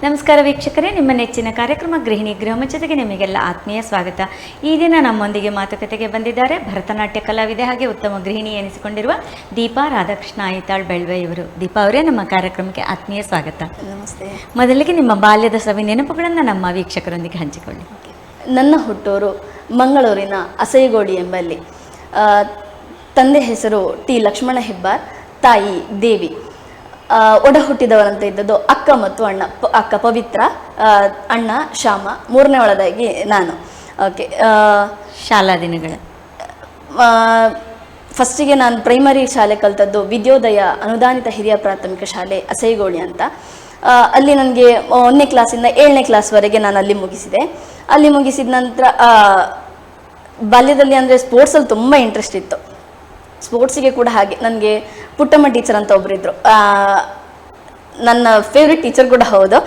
ನಮಸ್ಕಾರ ವೀಕ್ಷಕರೇ, ನಿಮ್ಮ ನೆಚ್ಚಿನ ಕಾರ್ಯಕ್ರಮ ಗೃಹಿಣಿ ಗೃಹಮಂಚತೆಗೆ ನಿಮಗೆಲ್ಲ ಆತ್ಮೀಯ ಸ್ವಾಗತ. ಈ ದಿನ ನಮ್ಮೊಂದಿಗೆ ಮಾತುಕತೆಗೆ ಬಂದಿದ್ದಾರೆ ಭರತನಾಟ್ಯ ಕಲಾವಿದೆ ಹಾಗೆ ಉತ್ತಮ ಗೃಹಿಣಿ ಎನಿಸಿಕೊಂಡಿರುವ ದೀಪಾ ರಾಧಾಕೃಷ್ಣ ಐತಾಳ್ ಬೆಳ್ವೆ ಇವರು. ದೀಪಾ ಅವರೇ, ನಮ್ಮ ಕಾರ್ಯಕ್ರಮಕ್ಕೆ ಆತ್ಮೀಯ ಸ್ವಾಗತ. ನಮಸ್ತೆ. ಮೊದಲಿಗೆ ನಿಮ್ಮ ಬಾಲ್ಯದ ಸವಿ ನೆನಪುಗಳನ್ನು ನಮ್ಮ ವೀಕ್ಷಕರೊಂದಿಗೆ ಹಂಚಿಕೊಳ್ಳಿ. ನನ್ನ ಹುಟ್ಟೂರು ಮಂಗಳೂರಿನ ಅಸೈಗೋಡಿ ಎಂಬಲ್ಲಿ. ತಂದೆ ಹೆಸರು ಟಿ ಲಕ್ಷ್ಮಣ ಹೆಬ್ಬಾರ್, ತಾಯಿ ದೇವಿ. ಒಡ ಹುಟ್ಟಿದವರಂತ ಇದ್ದದ್ದು ಅಕ್ಕ ಮತ್ತು ಅಣ್ಣ. ಅಕ್ಕ ಪವಿತ್ರ, ಅಣ್ಣ ಶ್ಯಾಮ, ಮೂರನೇ ಒಳದಾಗಿ ನಾನು. ಓಕೆ. ಶಾಲಾ ದಿನಗಳು ಫಸ್ಟಿಗೆ ನಾನು ಪ್ರೈಮರಿ ಶಾಲೆ ಕಲಿತದ್ದು ವಿದ್ಯೋದಯ ಅನುದಾನಿತ ಹಿರಿಯ ಪ್ರಾಥಮಿಕ ಶಾಲೆ ಅಸೈಗೋಳಿ ಅಂತ. ಅಲ್ಲಿ ನನಗೆ 1ನೇ ಕ್ಲಾಸಿಂದ 7ನೇ ಕ್ಲಾಸ್ವರೆಗೆ ನಾನು ಅಲ್ಲಿ ಮುಗಿಸಿದೆ. ಅಲ್ಲಿ ಮುಗಿಸಿದ ನಂತರ ಬಾಲ್ಯದಲ್ಲಿ ಅಂದರೆ ಸ್ಪೋರ್ಟ್ಸಲ್ಲಿ ತುಂಬ ಇಂಟ್ರೆಸ್ಟ್ ಇತ್ತು. ಸ್ಪೋರ್ಟ್ಸಿಗೆ ಕೂಡ ಹಾಗೆ ನನಗೆ ಪುಟ್ಟಮ್ಮ ಟೀಚರ್ ಅಂತ ಒಬ್ಬರಿದ್ದರು. ನನ್ನ ಫೇವ್ರೆಟ್ ಟೀಚರ್ ಕೂಡ ಹೌದು.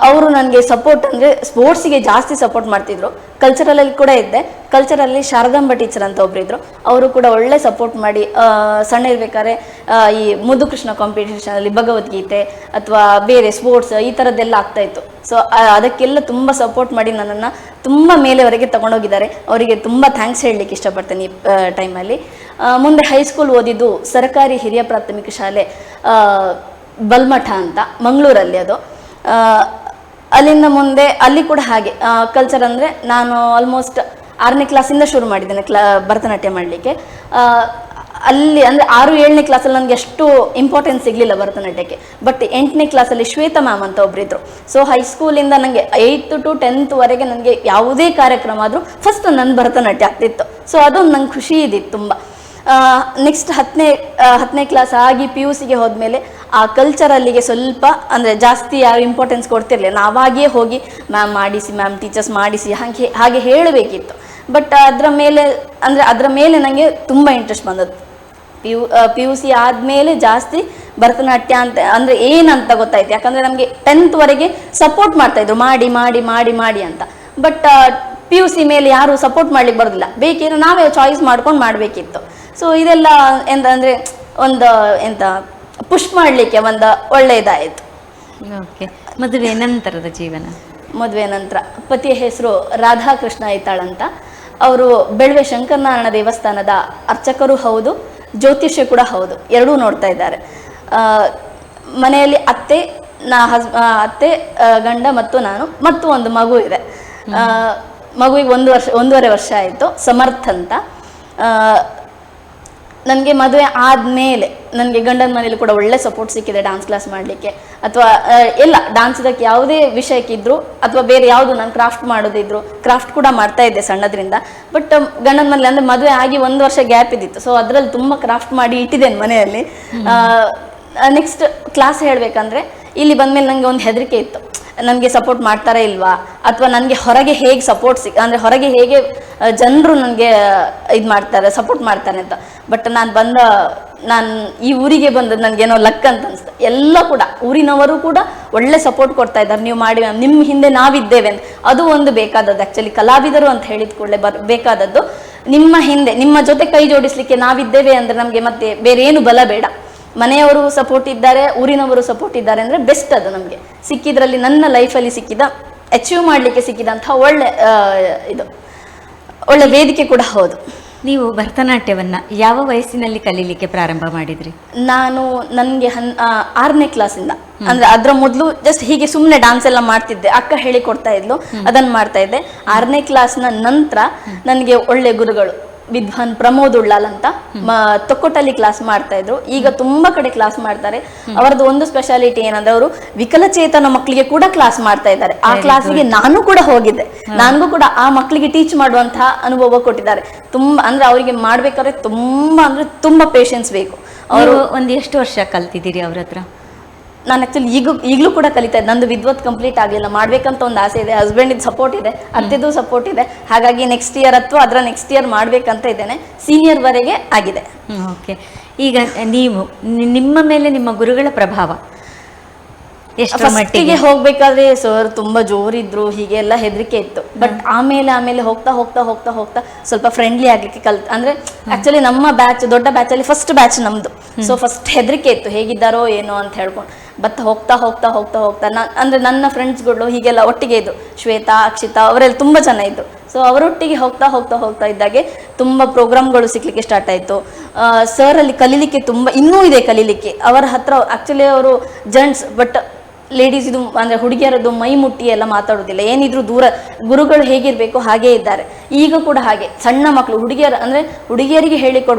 ಅವರು ನನಗೆ ಸಪೋರ್ಟ್ ಅಂದರೆ ಸ್ಪೋರ್ಟ್ಸಿಗೆ ಜಾಸ್ತಿ ಸಪೋರ್ಟ್ ಮಾಡ್ತಿದ್ರು. ಕಲ್ಚರಲಲ್ಲಿ ಕೂಡ ಇದ್ದೆ. ಕಲ್ಚರಲ್ಲಿ ಶಾರದಾಂಬ ಟೀಚರ್ ಅಂತ ಒಬ್ಬರಿದ್ದರು. ಅವರು ಕೂಡ ಒಳ್ಳೆ ಸಪೋರ್ಟ್ ಮಾಡಿ, ಸಣ್ಣ ಇರ್ಬೇಕಾದ್ರೆ ಈ ಮುದ್ದು ಕೃಷ್ಣ ಕಾಂಪಿಟೇಷನಲ್ಲಿ ಭಗವದ್ಗೀತೆ ಅಥವಾ ಬೇರೆ ಸ್ಪೋರ್ಟ್ಸ್ ಈ ಥರದ್ದೆಲ್ಲ ಆಗ್ತಾಯಿತ್ತು. ಸೊ ಅದಕ್ಕೆಲ್ಲ ತುಂಬ ಸಪೋರ್ಟ್ ಮಾಡಿ ನನ್ನನ್ನು ತುಂಬ ಮೇಲೆವರೆಗೆ ತಗೊಂಡೋಗಿದ್ದಾರೆ. ಅವರಿಗೆ ತುಂಬ ಥ್ಯಾಂಕ್ಸ್ ಹೇಳಲಿಕ್ಕೆ ಇಷ್ಟಪಡ್ತೇನೆ ಈ ಟೈಮಲ್ಲಿ. ಮುಂದೆ ಹೈಸ್ಕೂಲ್ ಓದಿದ್ದು ಸರ್ಕಾರಿ ಹಿರಿಯ ಪ್ರಾಥಮಿಕ ಶಾಲೆ ಬಲ್ಮಠ ಅಂತ ಮಂಗಳೂರಲ್ಲಿ. ಅದು ಅಲ್ಲಿಂದ ಮುಂದೆ ಅಲ್ಲಿ ಕೂಡ ಹಾಗೆ ಕಲ್ಚರ್ ಅಂದರೆ ನಾನು ಆಲ್ಮೋಸ್ಟ್ 6ನೇ ಕ್ಲಾಸಿಂದ ಶುರು ಮಾಡಿದ್ದೇನೆ ಭರತನಾಟ್ಯ ಮಾಡಲಿಕ್ಕೆ. ಅಲ್ಲಿ ಅಂದರೆ 6-7ನೇ ಕ್ಲಾಸಲ್ಲಿ ನನಗೆ ಅಷ್ಟು ಇಂಪಾರ್ಟೆನ್ಸ್ ಸಿಗಲಿಲ್ಲ ಭರತನಾಟ್ಯಕ್ಕೆ. ಬಟ್ 8ನೇ ಕ್ಲಾಸಲ್ಲಿ ಶ್ವೇತಾ ಮ್ಯಾಮ್ ಅಂತ ಒಬ್ಬರಿದ್ದರು. ಸೊ ಹೈಸ್ಕೂಲಿಂದ ನನಗೆ 8th to 10th ವರೆಗೆ ನನಗೆ ಯಾವುದೇ ಕಾರ್ಯಕ್ರಮ ಆದರೂ ಫಸ್ಟ್ ನನ್ನ ಭರತನಾಟ್ಯ ಆಗ್ತಿತ್ತು. ಸೊ ಅದೊಂದು ನಂಗೆ ಖುಷಿ ಇದ್ದಿತ್ತು ತುಂಬ. ನೆಕ್ಸ್ಟ್ 10ನೇ ಕ್ಲಾಸ್ ಆಗಿ PUCಗೆ ಹೋದ್ಮೇಲೆ ಆ ಕಲ್ಚರಲ್ಲಿಗೆ ಸ್ವಲ್ಪ ಅಂದರೆ ಜಾಸ್ತಿ ಯಾರು ಇಂಪಾರ್ಟೆನ್ಸ್ ಕೊಡ್ತಿರ್ಲಿಲ್ಲ. ನಾವಾಗಿಯೇ ಹೋಗಿ ಮ್ಯಾಮ್ ಮಾಡಿಸಿ, ಮ್ಯಾಮ್ ಟೀಚರ್ಸ್ ಮಾಡಿಸಿ ಹಾಗೆ ಹೇಳಬೇಕಿತ್ತು. ಬಟ್ ಅದರ ಮೇಲೆ ನನಗೆ ತುಂಬ ಇಂಟ್ರೆಸ್ಟ್ ಬಂದದ್ದು. PUC ಆದಮೇಲೆ ಜಾಸ್ತಿ ಭರತನಾಟ್ಯ ಅಂತ ಅಂದರೆ ಏನಂತ ಗೊತ್ತಾಯ್ತು. ಯಾಕಂದರೆ ನಮಗೆ 10th ವರೆಗೆ ಸಪೋರ್ಟ್ ಮಾಡ್ತಾಯಿದ್ರು, ಮಾಡಿ ಮಾಡಿ ಮಾಡಿ ಮಾಡಿ ಅಂತ. ಬಟ್ PUC ಮೇಲೆ ಯಾರು ಸಪೋರ್ಟ್ ಮಾಡ್ಲಿಕ್ಕೆ ಬರೋದಿಲ್ಲ. ಬೇಕಿದ್ರೆ ನಾವೇ ಚಾಯ್ಸ್ ಮಾಡ್ಕೊಂಡು ಮಾಡಬೇಕಿತ್ತು. ಸೊ ಇದೆಲ್ಲ ಅಂದರೆ ಪುಷ್ ಮಾಡಲಿಕ್ಕೆ ಒಂದು ಒಳ್ಳೆಯದಾಯಿತು. ಓಕೆ. ಮದುವೆ ನಂತರದ ಜೀವನ? ಮದುವೆ ನಂತರ ಪತಿಯ ಹೆಸರು ರಾಧಾಕೃಷ್ಣ ಐತಾಳ್ ಅಂತ. ಅವರು ಬೆಳ್ವೆ ಶಂಕರನಾರಾಯಣ ದೇವಸ್ಥಾನದ ಅರ್ಚಕರು ಹೌದು, ಜ್ಯೋತಿಷ್ಯ ಕೂಡ ಹೌದು, ಎರಡೂ ನೋಡ್ತಾ ಇದ್ದಾರೆ. ಮನೆಯಲ್ಲಿ ಅತ್ತೆ, ಗಂಡ ಮತ್ತು ನಾನು ಮತ್ತು ಒಂದು ಮಗು ಇದೆ. ಮಗುವಿಗೆ 1.5 ವರ್ಷ ಆಯಿತು, ಸಮರ್ಥ್ ಅಂತ. ನನಗೆ ಮದುವೆ ಆದಮೇಲೆ ನನಗೆ ಗಂಡನ ಮನೇಲಿ ಕೂಡ ಒಳ್ಳೆ ಸಪೋರ್ಟ್ ಸಿಕ್ಕಿದೆ ಡ್ಯಾನ್ಸ್ ಕ್ಲಾಸ್ ಮಾಡಲಿಕ್ಕೆ ಅಥವಾ ಎಲ್ಲ ಡ್ಯಾನ್ಸ್ ಇದಕ್ಕೆ ಯಾವುದೇ ವಿಷಯಕ್ಕಿದ್ರು ಅಥವಾ ಬೇರೆ ಯಾವುದು ನಾನು ಕ್ರಾಫ್ಟ್ ಮಾಡೋದಿದ್ರು ಕ್ರಾಫ್ಟ್ ಕೂಡ ಮಾಡ್ತಾ ಇದ್ದೆ ಸಣ್ಣದ್ರಿಂದ. ಬಟ್ ಗಂಡನ ಮನೇಲಿ ಅಂದರೆ ಮದುವೆ ಆಗಿ 1 ವರ್ಷ ಗ್ಯಾಪ್ ಇದ್ದಿತ್ತು. ಸೊ ಅದರಲ್ಲಿ ತುಂಬ ಕ್ರಾಫ್ಟ್ ಮಾಡಿ ಇಟ್ಟಿದ್ದೇನೆ ಮನೆಯಲ್ಲಿ. ನೆಕ್ಸ್ಟ್ ಕ್ಲಾಸ್ ಹೇಳಬೇಕಂದ್ರೆ ಇಲ್ಲಿ ಬಂದಮೇಲೆ ನನಗೆ ಒಂದು ಹೆದರಿಕೆ ಇತ್ತು, ನನಗೆ ಸಪೋರ್ಟ್ ಮಾಡ್ತಾರಾ ಇಲ್ವಾ, ಅಥವಾ ನನಗೆ ಹೊರಗೆ ಹೇಗೆ ಸಪೋರ್ಟ್ ಅಂದರೆ ಹೊರಗೆ ಹೇಗೆ ಜನರು ನನಗೆ ಇದು ಮಾಡ್ತಾರೆ, ಸಪೋರ್ಟ್ ಮಾಡ್ತಾರೆ ಅಂತ. ಬಟ್ ನಾನು ಈ ಊರಿಗೆ ಬಂದದ್ದು ನನಗೇನೋ ಲಕ್ ಅಂತ ಅನಿಸ್ತು. ಎಲ್ಲ ಕೂಡ ಊರಿನವರು ಕೂಡ ಒಳ್ಳೆ ಸಪೋರ್ಟ್ ಕೊಡ್ತಾ ಇದ್ದಾರೆ, ನೀವು ಮಾಡಿ ಮ್ಯಾಮ್, ನಿಮ್ಮ ಹಿಂದೆ ನಾವಿದ್ದೇವೆ ಅಂತ. ಅದು ಒಂದು ಬೇಕಾದದ್ದು. ಆ್ಯಕ್ಚುಲಿ ಕಲಾವಿದರು ಅಂತ ಹೇಳಿದ ಕೂಡಲೇ ಬೇಕಾದದ್ದು ನಿಮ್ಮ ಹಿಂದೆ, ನಿಮ್ಮ ಜೊತೆ ಕೈ ಜೋಡಿಸ್ಲಿಕ್ಕೆ ನಾವಿದ್ದೇವೆ ಅಂದರೆ ನಮಗೆ ಮತ್ತೆ ಬೇರೆ ಏನು ಬಲ ಬೇಡ. ಮನೆಯವರು ಸಪೋರ್ಟ್ ಇದ್ದಾರೆ, ಊರಿನವರು ಸಪೋರ್ಟ್ ಇದ್ದಾರೆ ಅಂದರೆ ಬೆಸ್ಟ್. ಅದು ನಮಗೆ ಸಿಕ್ಕಿದ್ರಲ್ಲಿ ನನ್ನ ಲೈಫಲ್ಲಿ ಸಿಕ್ಕಿದ, ಅಚೀವ್ ಮಾಡಲಿಕ್ಕೆ ಸಿಕ್ಕಿದಂಥ ಒಳ್ಳೆ ವೇದಿಕೆ ಕೂಡ ಹೌದು. ನೀವು ಭರತನಾಟ್ಯವನ್ನು ಯಾವ ವಯಸ್ಸಿನಲ್ಲಿ ಕಲೀಲಿಕ್ಕೆ ಪ್ರಾರಂಭ ಮಾಡಿದ್ರಿ? ನನಗೆ 6ನೇ ಕ್ಲಾಸಿಂದ, ಅಂದರೆ ಅದರ ಮೊದಲು ಜಸ್ಟ್ ಹೀಗೆ ಸುಮ್ಮನೆ ಡ್ಯಾನ್ಸ್ ಎಲ್ಲ ಮಾಡ್ತಿದ್ದೆ. ಅಕ್ಕ ಹೇಳಿ ಕೊಡ್ತಾ ಇದ್ಲು, ಅದನ್ನು ಮಾಡ್ತಾ ಇದ್ದೆ. 6ನೇ ಕ್ಲಾಸ್ನ ನಂತರ ನನಗೆ ಒಳ್ಳೆ ಗುರುಗಳು ವಿದ್ವಾನ್ ಪ್ರಮೋದ್ ಉಳ್ಳಾಲ್ ಅಂತ ತೊಕ್ಕೊಟ್ಟಲ್ಲಿ ಕ್ಲಾಸ್ ಮಾಡ್ತಾ ಇದ್ರು. ಈಗ ತುಂಬಾ ಕಡೆ ಕ್ಲಾಸ್ ಮಾಡ್ತಾರೆ. ಅವರದ್ದು ಒಂದು ಸ್ಪೆಷಾಲಿಟಿ ಏನಂದ್ರೆ ಅವರು ವಿಕಲಚೇತನ ಮಕ್ಕಳಿಗೆ ಕೂಡ ಕ್ಲಾಸ್ ಮಾಡ್ತಾ ಇದ್ದಾರೆ. ಆ ಕ್ಲಾಸಿಗೆ ನಾನು ಕೂಡ ಹೋಗಿದ್ದೆ. ನನಗೂ ಕೂಡ ಆ ಮಕ್ಕಳಿಗೆ ಟೀಚ್ ಮಾಡುವಂತಹ ಅನುಭವ ಕೊಟ್ಟಿದ್ದಾರೆ. ತುಂಬಾ ಅಂದ್ರೆ ಅವರಿಗೆ ಮಾಡ್ಬೇಕಾದ್ರೆ ತುಂಬಾ ಪೇಷನ್ಸ್ ಬೇಕು. ಅವರು ಎಷ್ಟು ವರ್ಷ ಕಲ್ತಿದ್ದೀರಿ ಅವ್ರ ಹತ್ರ? ನಾನು ಆ್ಯಕ್ಚುಲಿ ಈಗಲೂ ಕೂಡ ಕಲಿತಾ ಇದ್ದೆ. ನಂದು ವಿದ್ವತ್ ಕಂಪ್ಲೀಟ್ ಆಗಲಿಲ್ಲ, ಮಾಡ್ಬೇಕಂತ ಒಂದು ಆಸೆ ಇದೆ. ಹಸ್ಬೆಂಡಿದ್ದು ಸಪೋರ್ಟ್ ಇದೆ, ಅತ್ತೆದು ಸಪೋರ್ಟ್ ಇದೆ. ಹಾಗಾಗಿ ನೆಕ್ಸ್ಟ್ ಇಯರ್ ಅಥವಾ ಅದರ ನೆಕ್ಸ್ಟ್ ಇಯರ್ ಮಾಡಬೇಕಂತ ಇದ್ದೇನೆ. ಸೀನಿಯರ್ವರೆಗೆ ಆಗಿದೆ. ಓಕೆ. ಈಗ ನಿಮ್ಮ ಮೇಲೆ ನಿಮ್ಮ ಗುರುಗಳ ಪ್ರಭಾವ ಎಷ್ಟರ ಮಟ್ಟಿಗೆ? ಫಸ್ಟಿಗೆ ಹೋಗ್ಬೇಕಾದ್ರೆ ಸರ್ ತುಂಬಾ ಜೋರಿದ್ರು, ಹೀಗೆ ಎಲ್ಲ ಹೆದರಿಕೆ ಇತ್ತು. ಬಟ್ ಆಮೇಲೆ ಹೋಗ್ತಾ ಹೋಗ್ತಾ ಹೋಗ್ತಾ ಹೋಗ್ತಾ ಸ್ವಲ್ಪ ಫ್ರೆಂಡ್ಲಿ ಆಗ್ಲಿಕ್ಕೆ ಅಂದ್ರೆ ಆಕ್ಚುಲಿ ನಮ್ಮ ಬ್ಯಾಚ್ ದೊಡ್ಡ ಬ್ಯಾಚ್ ಅಲ್ಲಿ ಫಸ್ಟ್ ಬ್ಯಾಚ್ ನಮ್ದು. ಸೊ ಫಸ್ಟ್ ಹೆದರಿಕೆ ಇತ್ತು, ಹೇಗಿದ್ದಾರೋ ಏನೋ ಅಂತ ಹೇಳ್ಕೊಂಡು. ಬಟ್ ಹೋಗ್ತಾ ಹೋಗ್ತಾ ಹೋಗ್ತಾ ಹೋಗ್ತಾ ಅಂದ್ರೆ ನನ್ನ ಫ್ರೆಂಡ್ಸ್ಗಳು ಹೀಗೆಲ್ಲ ಒಟ್ಟಿಗೆ ಇದ್ದು, ಶ್ವೇತಾ, ಅಕ್ಷಿತಾ ಅವರೆಲ್ಲ ತುಂಬಾ ಜನ ಇದ್ದು. ಸೊ ಅವರೊಟ್ಟಿಗೆ ಹೋಗ್ತಾ ಹೋಗ್ತಾ ಹೋಗ್ತಾ ಇದ್ದಾಗೆ ತುಂಬಾ ಪ್ರೋಗ್ರಾಮ್ಗಳು ಸಿಗ್ಲಿಕ್ಕೆ ಸ್ಟಾರ್ಟ್ ಆಯ್ತು. ಸರ್ ಅಲ್ಲಿ ಕಲೀಲಿಕ್ಕೆ ತುಂಬಾ ಇನ್ನೂ ಇದೆ ಕಲೀಲಿಕ್ಕೆ. ಅವರ ಹತ್ರ ಆಕ್ಚುಲಿ ಅವರು ಜೆಂಟ್ಸ್, ಬಟ್ ಲೇಡೀಸ್ ಇದು ಅಂದ್ರೆ ಹುಡುಗಿಯರದ್ದು ಮೈ ಮುಟ್ಟಿ ಎಲ್ಲ ಮಾತಾಡೋದಿಲ್ಲ. ಏನಿದ್ರು ದೂರ, ಗುರುಗಳು ಹೇಗಿರ್ಬೇಕು ಹಾಗೇ ಇದ್ದಾರೆ. ಈಗ ಕೂಡ ಹಾಗೆ ಸಣ್ಣ ಮಕ್ಕಳು ಹುಡುಗಿಯರ ಅಂದ್ರೆ ಹುಡುಗಿಯರಿಗೆ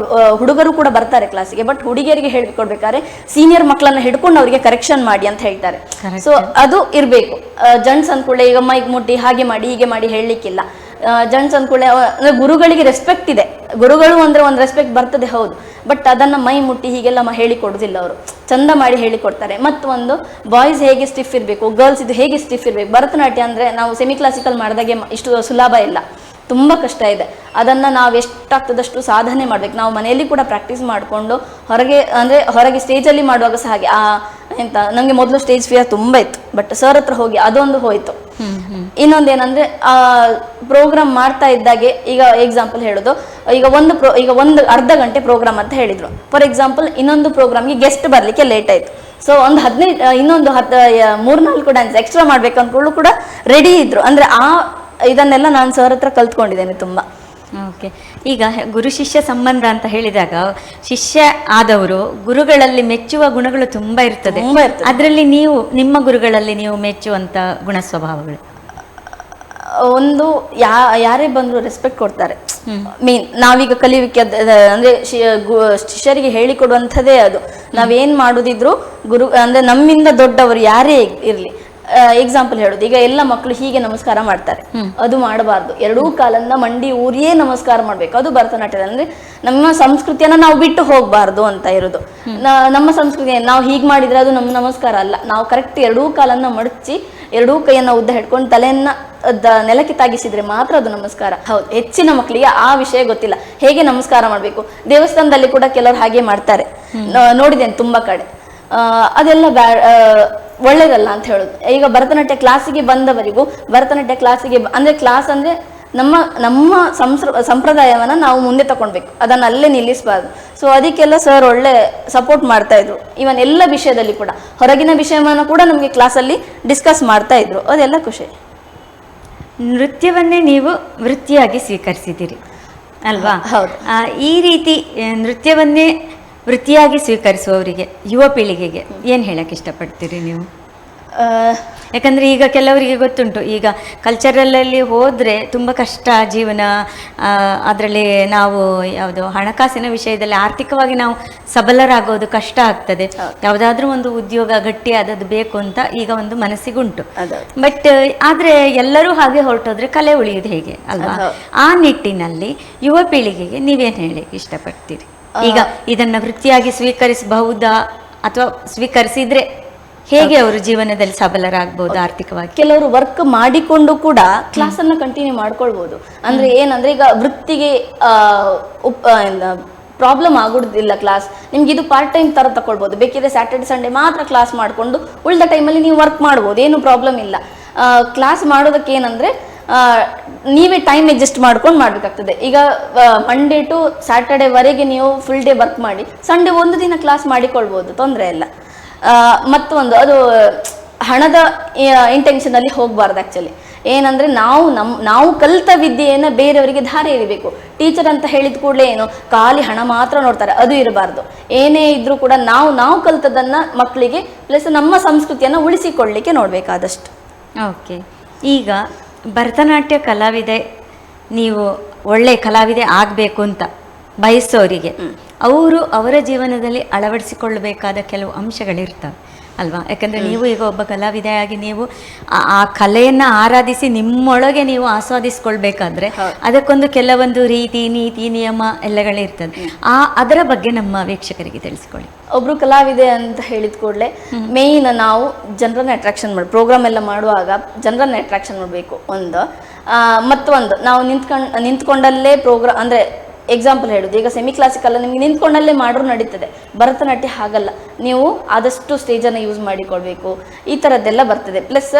ಹುಡುಗರು ಕೂಡ ಬರ್ತಾರೆ ಕ್ಲಾಸಿಗೆ, ಬಟ್ ಹುಡುಗಿಯರಿಗೆ ಹೇಳಿಕೊಡ್ಬೇಕಾದ್ರೆ ಸೀನಿಯರ್ ಮಕ್ಕಳನ್ನ ಹಿಡ್ಕೊಂಡು ಅವರಿಗೆ ಕರೆಕ್ಷನ್ ಮಾಡಿ ಅಂತ ಹೇಳ್ತಾರೆ. ಸೊ ಅದು ಇರ್ಬೇಕು. ಜೆಂಟ್ಸ್ ಅಂದ್ಕೊಳ್ಳೆ ಈಗ ಮೈಕ್ ಮುಟ್ಟಿ ಹಾಗೆ ಮಾಡಿ ಹೀಗೆ ಮಾಡಿ ಹೇಳಲಿಕ್ಕಿಲ್ಲ. ಜೆಂಟ್ಸ್ ಅಂದ್ಕೊಳ್ಳೆ ಅಂದ್ರೆ ಗುರುಗಳಿಗೆ ರೆಸ್ಪೆಕ್ಟ್ ಇದೆ. ಗುರುಗಳು ಅಂದ್ರೆ ಒಂದು ರೆಸ್ಪೆಕ್ಟ್ ಬರ್ತದೆ, ಹೌದು. ಬಟ್ ಅದನ್ನ ಮೈ ಮುಟ್ಟಿ ಹೀಗೆಲ್ಲ ಹೇಳಿಕೊಡುದಿಲ್ಲ. ಅವರು ಚಂದ ಮಾಡಿ ಹೇಳಿಕೊಡ್ತಾರೆ. ಮತ್ತು ಬಾಯ್ಸ್ ಹೇಗೆ ಸ್ಟಿಫ್ ಇರಬೇಕು, ಗರ್ಲ್ಸ್ ಇದು ಹೇಗೆ ಸ್ಟಿಫ್ ಇರಬೇಕು. ಭರತನಾಟ್ಯ ಅಂದ್ರೆ ನಾವು ಸೆಮಿ ಕ್ಲಾಸಿಕಲ್ ಮಾಡಿದಾಗೆ ಇಷ್ಟು ಸುಲಭ ಇಲ್ಲ, ತುಂಬ ಕಷ್ಟ ಇದೆ. ಅದನ್ನು ನಾವು ಎಷ್ಟಾಗ್ತದಷ್ಟು ಸಾಧನೆ ಮಾಡ್ಬೇಕು. ನಾವು ಮನೆಯಲ್ಲಿ ಕೂಡ ಪ್ರಾಕ್ಟೀಸ್ ಮಾಡಿಕೊಂಡು ಹೊರಗೆ ಸ್ಟೇಜಲ್ಲಿ ಮಾಡುವಾಗ ಸಹ ಹಾಗೆ ಎಂತ ನನಗೆ ಮೊದಲು ಸ್ಟೇಜ್ ಫಿಯರ್ ತುಂಬ ಇತ್ತು. ಬಟ್ ಸರ್ ಹತ್ರ ಹೋಗಿ ಅದೊಂದು ಹೋಯ್ತು. ಇನ್ನೊಂದೇನಂದ್ರೆ ಪ್ರೋಗ್ರಾಮ್ ಮಾಡ್ತಾ ಇದ್ದಾಗೆ, ಈಗ ಎಕ್ಸಾಂಪಲ್ ಹೇಳೋದು, ಈಗ ಒಂದು ಅರ್ಧ ಗಂಟೆ ಪ್ರೋಗ್ರಾಮ್ ಅಂತ ಹೇಳಿದ್ರು. ಫಾರ್ ಎಕ್ಸಾಂಪಲ್ ಇನ್ನೊಂದು ಪ್ರೋಗ್ರಾಮ್ಗೆ ಗೆಸ್ಟ್ ಬರ್ಲಿಕ್ಕೆ ಲೇಟ್ ಆಯ್ತು. ಸೊ ಒಂದು 3-4 ಡ್ಯಾನ್ಸ್ ಎಕ್ಸ್ಟ್ರಾ ಮಾಡ್ಬೇಕು ಅಂದ್ಕೊಳ್ಳು ಕೂಡ ರೆಡಿ ಇದ್ರು. ಅಂದ್ರೆ ಇದನ್ನೆಲ್ಲ ನಾನು ಸರ್ ಹತ್ರ ಕಲ್ತ್ಕೊಂಡಿದ್ದೇನೆ ತುಂಬ. ಓಕೆ. ಈಗ ಗುರು ಶಿಷ್ಯ ಸಂಬಂಧ ಅಂತ ಹೇಳಿದಾಗ ಶಿಷ್ಯ ಆದವರು ಗುರುಗಳಲ್ಲಿ ಮೆಚ್ಚುವ ಗುಣಗಳು ತುಂಬಾ ಇರ್ತದೆ. ಅದರಲ್ಲಿ ನಿಮ್ಮ ಗುರುಗಳಲ್ಲಿ ನೀವು ಮೆಚ್ಚುವಂತ ಗುಣ ಸ್ವಭಾವಗಳು? ಒಂದು ಯಾರೇ ಬಂದ್ರು ರೆಸ್ಪೆಕ್ಟ್ ಕೊಡ್ತಾರೆ. ಮೇನ್ ನಾವೀಗ ಕಲಿಯುವಿಕೆ ಅಂದ್ರೆ ಶಿಷ್ಯರಿಗೆ ಹೇಳಿಕೊಡುವಂಥದ್ದೇ ಅದು. ನಾವೇನ್ ಮಾಡುದಿದ್ರು ಗುರು ಅಂದ್ರೆ ನಮ್ಮಿಂದ ದೊಡ್ಡವರು ಯಾರೇ ಇರ್ಲಿ, ಎಕ್ಸಾಂಪಲ್ ಹೇಳೋದು, ಈಗ ಎಲ್ಲ ಮಕ್ಕಳು ಹೀಗೆ ನಮಸ್ಕಾರ ಮಾಡ್ತಾರೆ, ಅದು ಮಾಡಬಾರ್ದು. ಎರಡೂ ಕಾಲನ್ನ ಮಂಡಿ ಊರಿಯೇ ನಮಸ್ಕಾರ ಮಾಡ್ಬೇಕು. ಅದು ಭರತನಾಟ್ಯದಲ್ಲಿ ಅಂದ್ರೆ ನಮ್ಮ ಸಂಸ್ಕೃತಿಯನ್ನ ನಾವು ಬಿಟ್ಟು ಹೋಗ್ಬಾರ್ದು ಅಂತ ಇರೋದು. ನಮ್ಮ ಸಂಸ್ಕೃತಿ ನಾವು ಹೀಗೆ ಮಾಡಿದ್ರೆ ಅದು ನಮ್ಮ ನಮಸ್ಕಾರ ಅಲ್ಲ. ನಾವು ಕರೆಕ್ಟ್ ಎರಡೂ ಕಾಲನ್ನ ಮಡಚಿ ಎರಡೂ ಕೈಯನ್ನ ಉದ್ದ ಹಿಡ್ಕೊಂಡು ತಲೆಯನ್ನ ನೆಲಕ್ಕೆ ತಾಗಿಸಿದ್ರೆ ಮಾತ್ರ ಅದು ನಮಸ್ಕಾರ. ಹೌದು, ಹೆಚ್ಚಿನ ಮಕ್ಕಳಿಗೆ ಆ ವಿಷಯ ಗೊತ್ತಿಲ್ಲ, ಹೇಗೆ ನಮಸ್ಕಾರ ಮಾಡ್ಬೇಕು. ದೇವಸ್ಥಾನದಲ್ಲಿ ಕೂಡ ಕೆಲವರು ಹಾಗೆ ಮಾಡ್ತಾರೆ, ನೋಡಿದ್ದೇನೆ ತುಂಬಾ ಕಡೆ. ಅದೆಲ್ಲ ಒಳ್ಳೇದಲ್ಲ ಅಂತ ಹೇಳುದು. ಈಗ ಭರತನಾಟ್ಯ ಕ್ಲಾಸಿಗೆ ಬಂದವರಿಗೂ ಭರತನಾಟ್ಯ ಕ್ಲಾಸಿಗೆ ಅಂದ್ರೆ ಕ್ಲಾಸ್ ಅಂದ್ರೆ ನಮ್ಮ ಸಂಪ್ರದಾಯವನ್ನ ನಾವು ಮುಂದೆ ತಗೊಳ್ಬೇಕು, ಅದನ್ನ ಅಲ್ಲೇ ನಿಲ್ಲಿಸಬಾರ್ದು. ಸೊ ಅದಕ್ಕೆಲ್ಲ ಸರ್ ಒಳ್ಳೆ ಸಪೋರ್ಟ್ ಮಾಡ್ತಾ ಇದ್ರು. ಇವನ್ ಎಲ್ಲ ವಿಷಯದಲ್ಲಿ ಕೂಡ, ಹೊರಗಿನ ವಿಷಯವನ್ನ ಕೂಡ ನಮಗೆ ಕ್ಲಾಸಲ್ಲಿ ಡಿಸ್ಕಸ್ ಮಾಡ್ತಾ ಇದ್ರು. ಅದೆಲ್ಲ ಖುಷಿ. ನೃತ್ಯವನ್ನೇ ನೀವು ವೃತ್ತಿಯಾಗಿ ಸ್ವೀಕರಿಸಿದ್ದೀರಿ ಅಲ್ವಾ? ಹೌದು. ಈ ರೀತಿ ನೃತ್ಯವನ್ನೇ ವೃತ್ತಿಯಾಗಿ ಸ್ವೀಕರಿಸುವವರಿಗೆ, ಯುವ ಪೀಳಿಗೆಗೆ ಏನು ಹೇಳಕ್ಕೆ ಇಷ್ಟಪಡ್ತೀರಿ ನೀವು? ಯಾಕಂದರೆ ಈಗ ಕೆಲವರಿಗೆ ಗೊತ್ತುಂಟು, ಈಗ ಕಲ್ಚರಲಲ್ಲಿ ಹೋದರೆ ತುಂಬ ಕಷ್ಟ ಜೀವನ. ಅದರಲ್ಲಿ ನಾವು ಯಾವುದು ಹಣಕಾಸಿನ ವಿಷಯದಲ್ಲಿ ಆರ್ಥಿಕವಾಗಿ ನಾವು ಸಬಲರಾಗೋದು ಕಷ್ಟ ಆಗ್ತದೆ. ಯಾವುದಾದ್ರೂ ಒಂದು ಉದ್ಯೋಗ ಗಟ್ಟಿಯಾದದ್ದು ಬೇಕು ಅಂತ ಈಗ ಒಂದು ಮನಸ್ಸಿಗುಂಟು. ಬಟ್ ಆದರೆ ಎಲ್ಲರೂ ಹಾಗೆ ಹೊರಟೋದ್ರೆ ಕಲೆ ಉಳಿಯೋದು ಹೇಗೆ ಅಲ್ವಾ? ಆ ನಿಟ್ಟಿನಲ್ಲಿ ಯುವ ಪೀಳಿಗೆಗೆ ನೀವೇನು ಹೇಳಕ್ಕೆ ಇಷ್ಟಪಡ್ತೀರಿ? ಈಗ ಇದನ್ನ ವೃತ್ತಿಯಾಗಿ ಸ್ವೀಕರಿಸಬಹುದಾ ಅಥವಾ ಸ್ವೀಕರಿಸಿದ್ರೆ ಹೇಗೆ ಅವರು ಜೀವನದಲ್ಲಿ ಸಬಲರಾಗಬಹುದು ಆರ್ಥಿಕವಾಗಿ? ಕೆಲವರು ವರ್ಕ್ ಮಾಡಿಕೊಂಡು ಕೂಡ ಕ್ಲಾಸ್ ಅನ್ನ ಕಂಟಿನ್ಯೂ ಮಾಡ್ಕೊಳ್ಬಹುದು. ಅಂದ್ರೆ ಏನಂದ್ರೆ ಈಗ ವೃತ್ತಿಗೆ ಪ್ರಾಬ್ಲಮ್ ಆಗುದಿಲ್ಲ ಕ್ಲಾಸ್. ನಿಮ್ಗೆ ಇದು ಪಾರ್ಟ್ ಟೈಮ್ ತರ ತಗೊಳ್ಬಹುದು. ಬೇಕಿದ್ರೆ ಸ್ಯಾಟರ್ಡೆ ಸಂಡೇ ಮಾತ್ರ ಕ್ಲಾಸ್ ಮಾಡಿಕೊಂಡು ಉಳಿದ ಟೈಮಲ್ಲಿ ನೀವು ವರ್ಕ್ ಮಾಡ್ಬೋದು, ಏನು ಪ್ರಾಬ್ಲಮ್ ಇಲ್ಲ. ಕ್ಲಾಸ್ ಮಾಡೋದಕ್ಕೆ ಏನಂದ್ರೆ ನೀವೇ ಟೈಮ್ ಅಡ್ಜಸ್ಟ್ ಮಾಡ್ಕೊಂಡು ಮಾಡ್ಬೇಕಾಗ್ತದೆ. ಈಗ ಮಂಡೇ ಟು ಸ್ಯಾಟರ್ಡೆ ವರೆಗೆ ನೀವು ಫುಲ್ ಡೇ ವರ್ಕ್ ಮಾಡಿ ಸಂಡೇ ಒಂದು ದಿನ ಕ್ಲಾಸ್ ಮಾಡಿಕೊಳ್ಬೋದು, ತೊಂದರೆ ಇಲ್ಲ. ಮತ್ತೊಂದು ಅದು ಹಣದ ಇಂಟೆನ್ಷನ್ ಅಲ್ಲಿ ಹೋಗ್ಬಾರ್ದು. ಆಕ್ಚುಲಿ ಏನಂದ್ರೆ ನಾವು ಕಲಿತ ವಿದ್ಯೆಯನ್ನ ಬೇರೆಯವರಿಗೆ ಧಾರೆ ಇರಬೇಕು. ಟೀಚರ್ ಅಂತ ಹೇಳಿದ ಕೂಡಲೇ ಏನು ಖಾಲಿ ಹಣ ಮಾತ್ರ ನೋಡ್ತಾರೆ, ಅದು ಇರಬಾರ್ದು. ಏನೇ ಇದ್ರೂ ಕೂಡ ನಾವು ಕಲಿತದನ್ನ ಮಕ್ಕಳಿಗೆ ಪ್ಲಸ್ ನಮ್ಮ ಸಂಸ್ಕೃತಿಯನ್ನ ಉಳಿಸಿಕೊಳ್ಳಲಿಕ್ಕೆ ನೋಡ್ಬೇಕಾದಷ್ಟು. ಓಕೆ. ಈಗ ಭರತನಾಟ್ಯ ಕಲಾವಿದೆ, ನೀವು ಒಳ್ಳೆ ಕಲಾವಿದೆ ಆಗಬೇಕು ಅಂತ ಬಯಸೋರಿಗೆ ಅವರ ಜೀವನದಲ್ಲಿ ಅಳವಡಿಸಿಕೊಳ್ಳಬೇಕಾದ ಕೆಲವು ಅಂಶಗಳಿರ್ತವೆ ಅಲ್ವಾ? ಯಾಕಂದರೆ ನೀವು ಈಗ ಒಬ್ಬ ಕಲಾವಿದೆಯಾಗಿ ನೀವು ಆ ಕಲೆಯನ್ನು ಆರಾಧಿಸಿ ನಿಮ್ಮೊಳಗೆ ನೀವು ಆಸ್ವಾದಿಸ್ಕೊಳ್ಬೇಕಾದ್ರೆ ಅದಕ್ಕೊಂದು ಕೆಲವೊಂದು ರೀತಿ ನೀತಿ ನಿಯಮ ಎಲ್ಲಗಳಿರ್ತದೆ. ಅದರ ಬಗ್ಗೆ ನಮ್ಮ ವೀಕ್ಷಕರಿಗೆ ತಿಳಿಸ್ಕೊಳ್ಳಿ. ಒಬ್ರು ಕಲಾವಿದೆ ಅಂತ ಹೇಳಿದ ಕೂಡಲೇ ಮೇಯ್ನ್ ನಾವು ಜನರನ್ನ ಅಟ್ರಾಕ್ಷನ್ ಮಾಡಿ ಪ್ರೋಗ್ರಾಮ್ ಎಲ್ಲ ಮಾಡುವಾಗ ಜನರನ್ನ ಅಟ್ರಾಕ್ಷನ್ ಮಾಡಬೇಕು ಒಂದು. ಮತ್ತೊಂದು ನಾವು ನಿಂತ್ಕೊಂಡಲ್ಲೇ ಪ್ರೋಗ್ರಾಮ್ ಅಂದ್ರೆ ಎಕ್ಸಾಂಪಲ್ ಹೇಳೋದು, ಈಗ ಸೆಮಿ ಕ್ಲಾಸಿಕಲ್ ನಿಮ್ಗೆ ನಿಂತ್ಕೊಂಡಲ್ಲೇ ಮಾಡ್ರೂ ನಡೀತದೆ. ಭರತನಾಟ್ಯ ಹಾಗಲ್ಲ, ನೀವು ಆದಷ್ಟು ಸ್ಟೇಜನ್ನು ಯೂಸ್ ಮಾಡಿಕೊಳ್ಬೇಕು, ಈ ಥರದ್ದೆಲ್ಲ ಬರ್ತದೆ. ಪ್ಲಸ್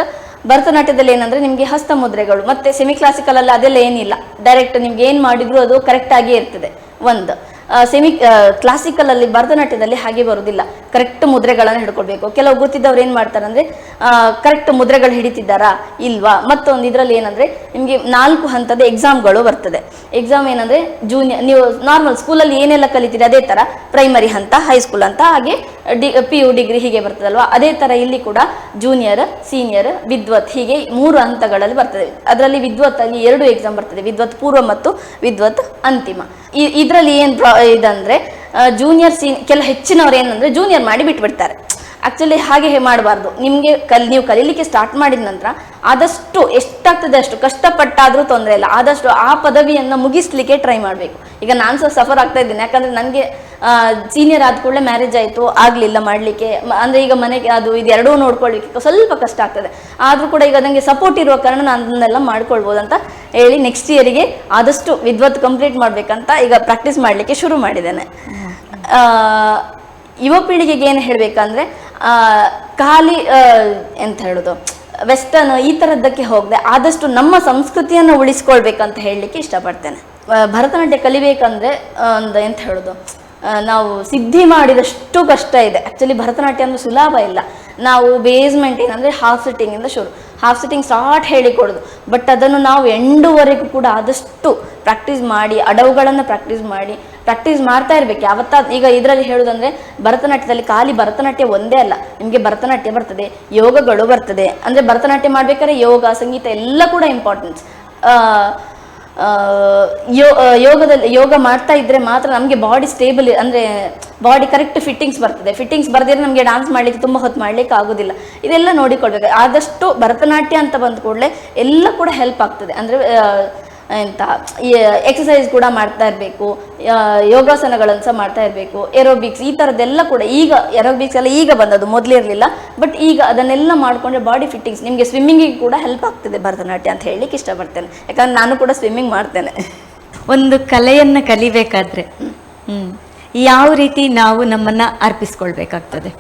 ಭರತನಾಟ್ಯದಲ್ಲಿ ಏನಂದರೆ ನಿಮಗೆ ಹಸ್ತ ಮುದ್ರೆಗಳು, ಮತ್ತು ಸೆಮಿ ಕ್ಲಾಸಿಕಲಲ್ಲಿ ಅದೆಲ್ಲ ಏನಿಲ್ಲ, ಡೈರೆಕ್ಟ್ ನಿಮ್ಗೆ ಏನು ಮಾಡಿದ್ರು ಅದು ಕರೆಕ್ಟಾಗಿಯೇ ಇರ್ತದೆ. ಒಂದು ಕ್ಲಾಸಿಕಲಲ್ಲಿ ಭರತನಾಟ್ಯದಲ್ಲಿ ಹಾಗೆ ಬರೋದಿಲ್ಲ, ಕರೆಕ್ಟ್ ಮುದ್ರೆಗಳನ್ನು ಹಿಡ್ಕೊಳ್ಬೇಕು. ಕೆಲವು ಗೊತ್ತಿದ್ದವ್ರು ಏನು ಮಾಡ್ತಾರೆ ಅಂದರೆ ಕರೆಕ್ಟ್ ಮುದ್ರೆಗಳು ಹಿಡಿತಿದ್ದಾರಾ ಇಲ್ವಾ. ಮತ್ತೊಂದು ಇದರಲ್ಲಿ ಏನಂದರೆ ನಿಮಗೆ 4 ಹಂತದ ಎಕ್ಸಾಮ್ಗಳು ಬರ್ತದೆ. ಎಕ್ಸಾಮ್ ಏನಂದರೆ ಜೂನಿಯರ್, ನೀವು ನಾರ್ಮಲ್ ಸ್ಕೂಲಲ್ಲಿ ಏನೆಲ್ಲ ಕಲಿತೀರಿ ಅದೇ ಥರ ಪ್ರೈಮರಿ ಹಂತ, ಹೈಸ್ಕೂಲ್ ಅಂತ, ಹಾಗೆ PU ಡಿಗ್ರಿ ಹೀಗೆ ಬರ್ತದಲ್ವಾ, ಅದೇ ಥರ ಇಲ್ಲಿ ಕೂಡ ಜೂನಿಯರ್, ಸೀನಿಯರ್, ವಿದ್ವತ್ ಹೀಗೆ 3 ಹಂತಗಳಲ್ಲಿ ಬರ್ತದೆ. ಅದರಲ್ಲಿ ವಿದ್ವತ್ತಲ್ಲಿ 2 ಎಕ್ಸಾಮ್ ಬರ್ತದೆ, ವಿದ್ವತ್ ಪೂರ್ವ ಮತ್ತು ವಿದ್ವತ್ ಅಂತಿಮ. ಇದರಲ್ಲಿ ಏನು ಇದಂದರೆ ಜೂನಿಯರ್ ಹೆಚ್ಚಿನವ್ರು ಏನಂದರೆ ಜೂನಿಯರ್ ಮಾಡಿ ಬಿಟ್ಬಿಡ್ತಾರೆ. ಆ್ಯಕ್ಚುಲಿ ಹಾಗೆ ಮಾಡಬಾರ್ದು. ನಿಮಗೆ ನೀವು ಕಲೀಲಿಕ್ಕೆ ಸ್ಟಾರ್ಟ್ ಮಾಡಿದ ನಂತರ ಆದಷ್ಟು ಎಷ್ಟಾಗ್ತದೆ ಅಷ್ಟು ಕಷ್ಟಪಟ್ಟಾದರೂ ತೊಂದರೆ ಇಲ್ಲ, ಆದಷ್ಟು ಆ ಪದವಿಯನ್ನು ಮುಗಿಸ್ಲಿಕ್ಕೆ ಟ್ರೈ ಮಾಡಬೇಕು. ಈಗ ನಾನು ಸಹ ಸಫರ್ ಆಗ್ತಾ ಇದ್ದೀನಿ, ಯಾಕಂದರೆ ನನಗೆ ಸೀನಿಯರ್ ಆದ ಕೂಡಲೇ ಮ್ಯಾರೇಜ್ ಆಯಿತು, ಆಗಲಿಲ್ಲ ಮಾಡಲಿಕ್ಕೆ. ಅಂದರೆ ಈಗ ಮನೆಗೆ ಅದು ಇದೆರಡೂ ನೋಡ್ಕೊಳ್ಳಿಕ್ಕೆ ಸ್ವಲ್ಪ ಕಷ್ಟ ಆಗ್ತದೆ. ಆದರೂ ಕೂಡ ಈಗ ನನಗೆ ಸಪೋರ್ಟ್ ಇರುವ ಕಾರಣ ನಾನು ಅದನ್ನೆಲ್ಲ ಮಾಡ್ಕೊಳ್ಬೋದು ಅಂತ ಹೇಳಿ ನೆಕ್ಸ್ಟ್ ಇಯರಿಗೆ ಆದಷ್ಟು ವಿದ್ವತ್ ಕಂಪ್ಲೀಟ್ ಮಾಡಬೇಕಂತ ಈಗ ಪ್ರಾಕ್ಟೀಸ್ ಮಾಡಲಿಕ್ಕೆ ಶುರು ಮಾಡಿದ್ದೇನೆ. ಯುವ ಪೀಳಿಗೆಗೆ ಏನು ಹೇಳಬೇಕಂದ್ರೆ ಖಾಲಿ ಎಂತ ಹೇಳೋದು, ವೆಸ್ಟರ್ನ್ ಈ ಥರದ್ದಕ್ಕೆ ಹೋಗದೆ ಆದಷ್ಟು ನಮ್ಮ ಸಂಸ್ಕೃತಿಯನ್ನು ಉಳಿಸ್ಕೊಳ್ಬೇಕಂತ ಹೇಳಲಿಕ್ಕೆ ಇಷ್ಟಪಡ್ತೇನೆ. ಭರತನಾಟ್ಯ ಕಲಿಬೇಕಂದ್ರೆ ಒಂದು ಎಂತ ಹೇಳೋದು, ನಾವು ಸಿದ್ಧಿ ಮಾಡಿದಷ್ಟು ಕಷ್ಟ ಇದೆ. ಆ್ಯಕ್ಚುಲಿ ಭರತನಾಟ್ಯ ಅಂದ್ರೆ ಸುಲಭ ಇಲ್ಲ. ನಾವು ಬೇಸ್ಮೆಂಟ್ ಏನಂದರೆ ಹಾಫ್ ಸಿಟ್ಟಿಂಗಿಂದ ಶುರು, ಹಾಫ್ ಸಿಟ್ಟಿಂಗ್ ಸ್ಟಾರ್ಟ್ ಹೇಳಿಕೊಡೋದು, ಬಟ್ ಅದನ್ನು ನಾವು ಎಂಡುವರೆಗೂ ಕೂಡ ಆದಷ್ಟು ಪ್ರಾಕ್ಟೀಸ್ ಮಾಡಿ, ಅಡವುಗಳನ್ನು ಪ್ರಾಕ್ಟೀಸ್ ಮಾಡ್ತಾ ಇರಬೇಕು. ಈಗ ಇದರಲ್ಲಿ ಹೇಳೋದಂದರೆ ಭರತನಾಟ್ಯದಲ್ಲಿ ಖಾಲಿ ಭರತನಾಟ್ಯ ಒಂದೇ ಅಲ್ಲ, ನಿಮಗೆ ಭರತನಾಟ್ಯ ಬರ್ತದೆ, ಯೋಗಗಳು ಬರ್ತದೆ. ಅಂದರೆ ಭರತನಾಟ್ಯ ಮಾಡ್ಬೇಕಾದ್ರೆ ಯೋಗ, ಸಂಗೀತ ಎಲ್ಲ ಕೂಡ ಇಂಪಾರ್ಟೆನ್ಸ್. ಯೋಗ ಮಾಡ್ತಾ ಇದ್ರೆ ಮಾತ್ರ ನಮಗೆ ಬಾಡಿ ಸ್ಟೇಬಲ್, ಅಂದರೆ ಬಾಡಿ ಕರೆಕ್ಟ್ ಫಿಟ್ಟಿಂಗ್ಸ್ ಬರ್ತದೆ. ಫಿಟ್ಟಿಂಗ್ಸ್ ಬರ್ದಿದ್ರೆ ನಮಗೆ ಡಾನ್ಸ್ ಮಾಡಲಿಕ್ಕೆ ತುಂಬ ಹೊತ್ತು ಮಾಡಲಿಕ್ಕೆ ಆಗೋದಿಲ್ಲ. ಇದೆಲ್ಲ ನೋಡಿಕೊಳ್ಬೇಕು. ಆದಷ್ಟು ಭರತನಾಟ್ಯ ಅಂತ ಬಂದ ಕೂಡಲೇ ಎಲ್ಲ ಕೂಡ ಹೆಲ್ಪ್ ಆಗ್ತದೆ. ಅಂದರೆ ಎಂತ ಎಕ್ಸಸೈಸ್ ಕೂಡ ಮಾಡ್ತಾ ಇರಬೇಕು, ಯೋಗಾಸನಗಳನ್ನು ಸಹ ಮಾಡ್ತಾ ಇರಬೇಕು, ಏರೋಬಿಕ್ಸ್ ಈ ಥರದ್ದೆಲ್ಲ ಕೂಡ. ಈಗ ಏರೋಬಿಕ್ಸ್ ಎಲ್ಲ ಈಗ ಬಂದದ್ದು, ಮೊದಲಿರಲಿಲ್ಲ. ಬಟ್ ಈಗ ಅದನ್ನೆಲ್ಲ ಮಾಡಿಕೊಂಡ್ರೆ ಬಾಡಿ ಫಿಟ್ಟಿಂಗ್ಸ್, ನಿಮಗೆ ಸ್ವಿಮ್ಮಿಂಗಿಗೆ ಕೂಡ ಹೆಲ್ಪ್ ಆಗ್ತದೆ ಭರತನಾಟ್ಯ ಅಂತ ಹೇಳಲಿಕ್ಕೆ ಇಷ್ಟಪಡ್ತೇನೆ. ಯಾಕಂದ್ರೆ ನಾನು ಕೂಡ ಸ್ವಿಮ್ಮಿಂಗ್ ಮಾಡ್ತೇನೆ. ಒಂದು ಕಲೆಯನ್ನು ಕಲಿಬೇಕಾದ್ರೆ ಯಾವ ರೀತಿ ನಾವು ನಮ್ಮನ್ನು ಅರ್ಪಿಸ್ಕೊಳ್ಬೇಕಾಗ್ತದೆ?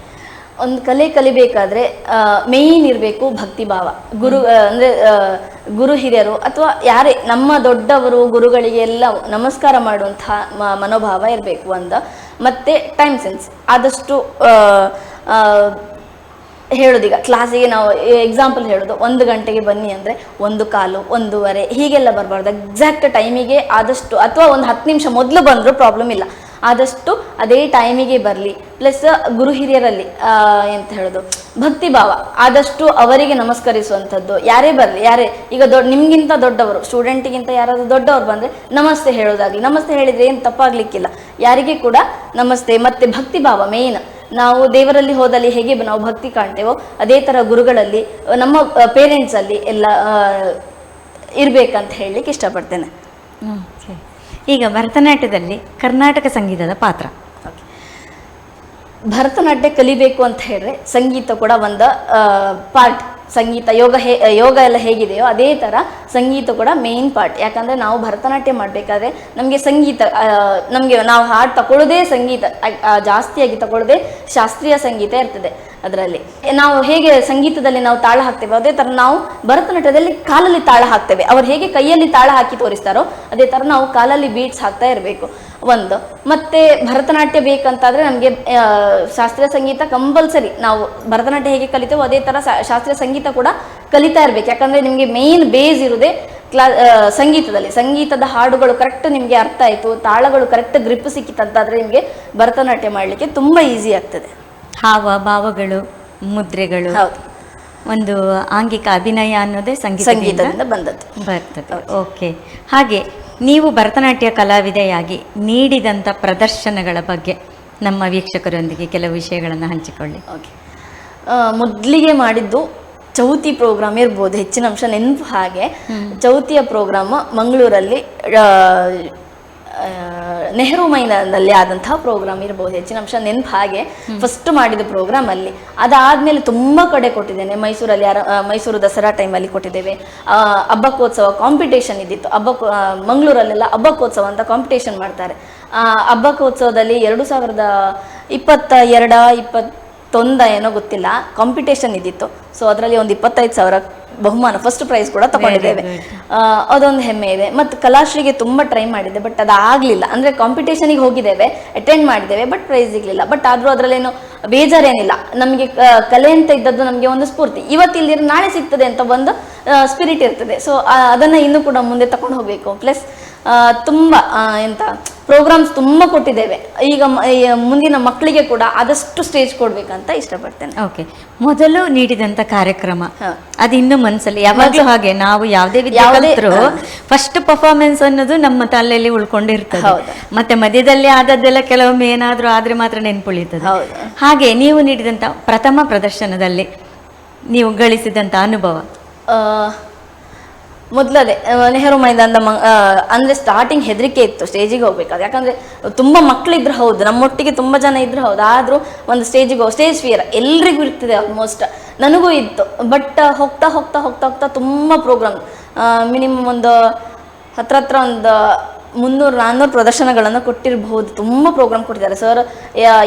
ಒಂದು ಕಲೆ ಕಲಿಬೇಕಾದ್ರೆ ಮೇಯ್ನ್ ಇರಬೇಕು ಭಕ್ತಿ ಭಾವ. ಅಂದರೆ ಗುರು ಹಿರಿಯರು ಅಥವಾ ಯಾರೇ ನಮ್ಮ ದೊಡ್ಡವರು ಗುರುಗಳಿಗೆ ಎಲ್ಲ ನಮಸ್ಕಾರ ಮಾಡುವಂತಹ ಮನೋಭಾವ ಇರಬೇಕು ಒಂದು. ಮತ್ತು ಟೈಮ್ ಸೆನ್ಸ್ ಆದಷ್ಟು ಹೇಳೋದೀಗ ಕ್ಲಾಸಿಗೆ ನಾವು ಎಕ್ಸಾಂಪಲ್ ಹೇಳೋದು, 1 ಗಂಟೆಗೆ ಬನ್ನಿ ಅಂದರೆ 1:15, 1:15 ಹೀಗೆಲ್ಲ ಬರಬಾರ್ದು. ಎಕ್ಸಾಕ್ಟ್ ಟೈಮಿಗೆ ಆದಷ್ಟು, ಅಥವಾ ಒಂದು 10 ನಿಮಿಷ ಮೊದಲು ಬಂದರೂ ಪ್ರಾಬ್ಲಮ್ ಇಲ್ಲ, ಆದಷ್ಟು ಅದೇ ಟೈಮಿಗೆ ಬರಲಿ. ಪ್ಲಸ್ ಗುರು ಹಿರಿಯರಲ್ಲಿ ಎಂತ ಹೇಳೋದು, ಭಕ್ತಿ ಭಾವ, ಆದಷ್ಟು ಅವರಿಗೆ ನಮಸ್ಕರಿಸುವಂಥದ್ದು. ಯಾರೇ ಬರಲಿ, ಯಾರೇ ಈಗ ನಿಮಗಿಂತ ದೊಡ್ಡವರು, ಸ್ಟೂಡೆಂಟಿಗಿಂತ ಯಾರಾದರೂ ದೊಡ್ಡವರು ಬಂದರೆ ನಮಸ್ತೆ ಹೇಳೋದಾಗಲಿ. ನಮಸ್ತೆ ಹೇಳಿದರೆ ಏನು ತಪ್ಪಾಗಲಿಕ್ಕಿಲ್ಲ, ಯಾರಿಗೆ ಕೂಡ ನಮಸ್ತೆ. ಮತ್ತು ಭಕ್ತಿ ಭಾವ ಮೇಯ್ನ್. ನಾವು ದೇವರಲ್ಲಿ ಹೋದಲ್ಲಿ ಹೇಗೆ ನಾವು ಭಕ್ತಿ ಕಾಣ್ತೇವೋ ಅದೇ ಥರ ಗುರುಗಳಲ್ಲಿ, ನಮ್ಮ ಪೇರೆಂಟ್ಸಲ್ಲಿ ಎಲ್ಲ ಇರಬೇಕಂತ ಹೇಳಲಿಕ್ಕೆ ಇಷ್ಟಪಡ್ತೇನೆ. ಈಗ ಭರತನಾಟ್ಯದಲ್ಲಿ ಕರ್ನಾಟಕ ಸಂಗೀತದ ಪಾತ್ರ. ಭರತನಾಟ್ಯ ಕಲಿಬೇಕು ಅಂತ ಹೇಳಿದ್ರೆ ಸಂಗೀತ ಕೂಡ ಒಂದು ಪಾರ್ಟ್. ಸಂಗೀತ ಯೋಗ ಎಲ್ಲ ಹೇಗಿದೆಯೋ ಅದೇ ಥರ ಸಂಗೀತ ಕೂಡ ಮೇಯ್ನ್ ಪಾರ್ಟ್. ಯಾಕಂದರೆ ನಾವು ಭರತನಾಟ್ಯ ಮಾಡಬೇಕಾದ್ರೆ ನಮಗೆ ಸಂಗೀತ, ನಾವು ಹಾಡು ತಗೊಳ್ಳೋದೇ ಸಂಗೀತ, ಜಾಸ್ತಿಯಾಗಿ ತಗೊಳ್ಳೋದೇ ಶಾಸ್ತ್ರೀಯ ಸಂಗೀತ ಇರ್ತದೆ. ಅದರಲ್ಲಿ ನಾವು ಹೇಗೆ ಸಂಗೀತದಲ್ಲಿ ನಾವು ತಾಳ ಹಾಕ್ತೇವೆ ಅದೇ ಥರ ನಾವು ಭರತನಾಟ್ಯದಲ್ಲಿ ಕಾಲಲ್ಲಿ ತಾಳ ಹಾಕ್ತೇವೆ. ಅವ್ರು ಹೇಗೆ ಕೈಯಲ್ಲಿ ತಾಳ ಹಾಕಿ ತೋರಿಸ್ತಾರೋ ಅದೇ ಥರ ನಾವು ಕಾಲಲ್ಲಿ ಬೀಟ್ಸ್ ಹಾಕ್ತಾ ಇರಬೇಕು ಒಂದು. ಮತ್ತು ಭರತನಾಟ್ಯ ಬೇಕಂತಾದರೆ ನಮಗೆ ಶಾಸ್ತ್ರೀಯ ಸಂಗೀತ ಕಂಪಲ್ಸರಿ. ನಾವು ಭರತನಾಟ್ಯ ಹೇಗೆ ಕಲಿತೇವೋ ಅದೇ ಥರ ಶಾಸ್ತ್ರೀಯ ಸಂಗೀತ ಕೂಡ ಕಲಿತಾ ಇರಬೇಕು. ಯಾಕಂದರೆ ನಿಮಗೆ ಮೇಯ್ನ್ ಬೇಸ್ ಇರೋದೇ ಸಂಗೀತದಲ್ಲಿ. ಸಂಗೀತದ ಹಾಡುಗಳು ಕರೆಕ್ಟ್ ನಿಮಗೆ ಅರ್ಥ ಆಯಿತು, ತಾಳಗಳು ಕರೆಕ್ಟ್ ಗ್ರಿಪ್ ಸಿಕ್ಕಿತಂತಾದರೆ ನಿಮಗೆ ಭರತನಾಟ್ಯ ಮಾಡಲಿಕ್ಕೆ ತುಂಬ ಈಸಿ ಆಗ್ತದೆ. ಹಾವ ಭಾವಗಳು, ಮುದ್ರೆಗಳು, ಹೌದು, ಒಂದು ಆಂಗಿಕ ಅಭಿನಯ ಅನ್ನೋದೇ ಸಂಗೀತದಿಂದ ಬಂದದ್ದು ಬರ್ತದೆ. ಓಕೆ. ಹಾಗೆ ನೀವು ಭರತನಾಟ್ಯ ಕಲಾವಿದೆಯಾಗಿ ನೀಡಿದಂಥ ಪ್ರದರ್ಶನಗಳ ಬಗ್ಗೆ ನಮ್ಮ ವೀಕ್ಷಕರೊಂದಿಗೆ ಕೆಲವು ವಿಷಯಗಳನ್ನು ಹಂಚಿಕೊಳ್ಳಿ. ಓಕೆ. ಮೊದಲಿಗೆ ಮಾಡಿದ್ದು ಚೌತಿ ಪ್ರೋಗ್ರಾಮ್ ಇರ್ಬೋದು, ಹೆಚ್ಚಿನ ಅಂಶ ನೆನಪು. ಹಾಗೆ ಚೌತಿಯ ಪ್ರೋಗ್ರಾಮ್ ಮಂಗಳೂರಲ್ಲಿ ನೆಹರು ಮೈದಾನದಲ್ಲಿ ಆದಂತಹ ಪ್ರೋಗ್ರಾಮ್ ಇರಬಹುದು, ಹೆಚ್ಚಿನ ಅಂಶ ನೆನಪು. ಹಾಗೆ ಫಸ್ಟ್ ಮಾಡಿದ ಪ್ರೋಗ್ರಾಮ್ ಅಲ್ಲಿ. ಅದಾದ್ಮೇಲೆ ತುಂಬಾ ಕಡೆ ಕೊಟ್ಟಿದ್ದೇನೆ. ಮೈಸೂರಲ್ಲಿ ಮೈಸೂರು ದಸರಾ ಟೈಮಲ್ಲಿ ಕೊಟ್ಟಿದ್ದೇವೆ. ಹಬ್ಬಕ್ಕೋತ್ಸವ ಕಾಂಪಿಟೇಷನ್ ಇದ್ದಿತ್ತು. ಮಂಗಳೂರಲ್ಲೆಲ್ಲ ಹಬ್ಬಕ್ಕೋತ್ಸವ ಅಂತ ಕಾಂಪಿಟೇಷನ್ ಮಾಡ್ತಾರೆ. ಹಬ್ಬಕ್ಕೋತ್ಸವದಲ್ಲಿ 2022-21 ಏನೋ ಗೊತ್ತಿಲ್ಲ, ಕಾಂಪಿಟೇಷನ್ ಇದ್ದಿತ್ತು. ಸೊ ಅದರಲ್ಲಿ ಒಂದು 25,000 ಬಹುಮಾನ, ಫಸ್ಟ್ ಪ್ರೈಸ್ ಕೂಡ ತಗೊಂಡಿದ್ದೇವೆ. ಅದೊಂದು ಹೆಮ್ಮೆ ಇದೆ. ಮತ್ತು ಕಲಾಶ್ರೀಗೆ ತುಂಬ ಟ್ರೈ ಮಾಡಿದ್ದೆ, ಬಟ್ ಅದಾಗಲಿಲ್ಲ. ಅಂದರೆ ಕಾಂಪಿಟೇಷನಿಗೆ ಹೋಗಿದ್ದೇವೆ, ಅಟೆಂಡ್ ಮಾಡಿದ್ದೇವೆ, ಬಟ್ ಪ್ರೈಸ್ ಸಿಗಲಿಲ್ಲ. ಬಟ್ ಆದರೂ ಅದರಲ್ಲೇನು ಬೇಜಾರೇನಿಲ್ಲ. ನಮಗೆ ಕಲೆ ಅಂತ ಇದ್ದದ್ದು ನಮಗೆ ಒಂದು ಸ್ಫೂರ್ತಿ. ಇವತ್ತಿಲ್ದಿರ ನಾಳೆ ಸಿಗ್ತದೆ ಅಂತ ಒಂದು ಸ್ಪಿರಿಟ್ ಇರ್ತದೆ. ಸೊ ಅದನ್ನು ಇನ್ನೂ ಕೂಡ ಮುಂದೆ ತಗೊಂಡು ಹೋಗಬೇಕು. ಪ್ಲಸ್ ತುಂಬ ಪ್ರೋಗ್ರಾಮ್ಸ್ ತುಂಬ ಕೊಟ್ಟಿದ್ದೇವೆ. ಈಗ ಮುಂದಿನ ಮಕ್ಕಳಿಗೆ ಕೂಡ ಆದಷ್ಟು ಸ್ಟೇಜ್ ಕೊಡ್ಬೇಕಂತ ಇಷ್ಟಪಡ್ತೇನೆ. ಓಕೆ, ಮೊದಲು ನೀಡಿದಂತ ಕಾರ್ಯಕ್ರಮ ಅದು ಇನ್ನು ಮನಸ್ಸಲ್ಲಿ ಯಾವಾಗಲೂ ಹಾಗೆ, ನಾವು ಯಾವುದೇ ಫಸ್ಟ್ ಪರ್ಫಾರ್ಮೆನ್ಸ್ ಅನ್ನೋದು ನಮ್ಮ ತಲೆಯಲ್ಲಿ ಉಳ್ಕೊಂಡಿರ್ತದೆ. ಮತ್ತೆ ಮಧ್ಯದಲ್ಲಿ ಆದದ್ದೆಲ್ಲ ಕೆಲವೊಮ್ಮೆ ಏನಾದ್ರೂ ಆದ್ರೆ ಮಾತ್ರ ನೆನ್ಪುಳಿತದೆ. ಹಾಗೆ ನೀವು ನೀಡಿದಂತ ಪ್ರಥಮ ಪ್ರದರ್ಶನದಲ್ಲಿ ನೀವು ಗಳಿಸಿದಂತ ಅನುಭವ? ಮೊದಲದೇ ನೆಹರು ಮೈದಾನದ ಅಂದರೆ ಸ್ಟಾರ್ಟಿಂಗ್ ಹೆದರಿಕೆ ಇತ್ತು ಸ್ಟೇಜಿಗೆ ಹೋಗ್ಬೇಕಾದ್ರೆ. ಯಾಕಂದರೆ ತುಂಬ ಮಕ್ಕಳಿದ್ರು, ಹೌದು, ನಮ್ಮೊಟ್ಟಿಗೆ ತುಂಬ ಜನ ಇದ್ರು, ಹೌದು. ಆದರೂ ಒಂದು ಸ್ಟೇಜ್ ಫಿಯರ್ ಎಲ್ರಿಗೂ ಇರ್ತದೆ, ಆಲ್ಮೋಸ್ಟ್ ನನಗೂ ಇತ್ತು. ಬಟ್ ಹೋಗ್ತಾ ಹೋಗ್ತಾ ಹೋಗ್ತಾ ಹೋಗ್ತಾ ತುಂಬ ಪ್ರೋಗ್ರಾಮ್, ಮಿನಿಮಮ್ ಒಂದು ಹತ್ರ ಒಂದು 300-400 ಪ್ರದರ್ಶನಗಳನ್ನು ಕೊಟ್ಟಿರಬಹುದು. ತುಂಬ ಪ್ರೋಗ್ರಾಮ್ ಕೊಟ್ಟಿದ್ದಾರೆ ಸರ್.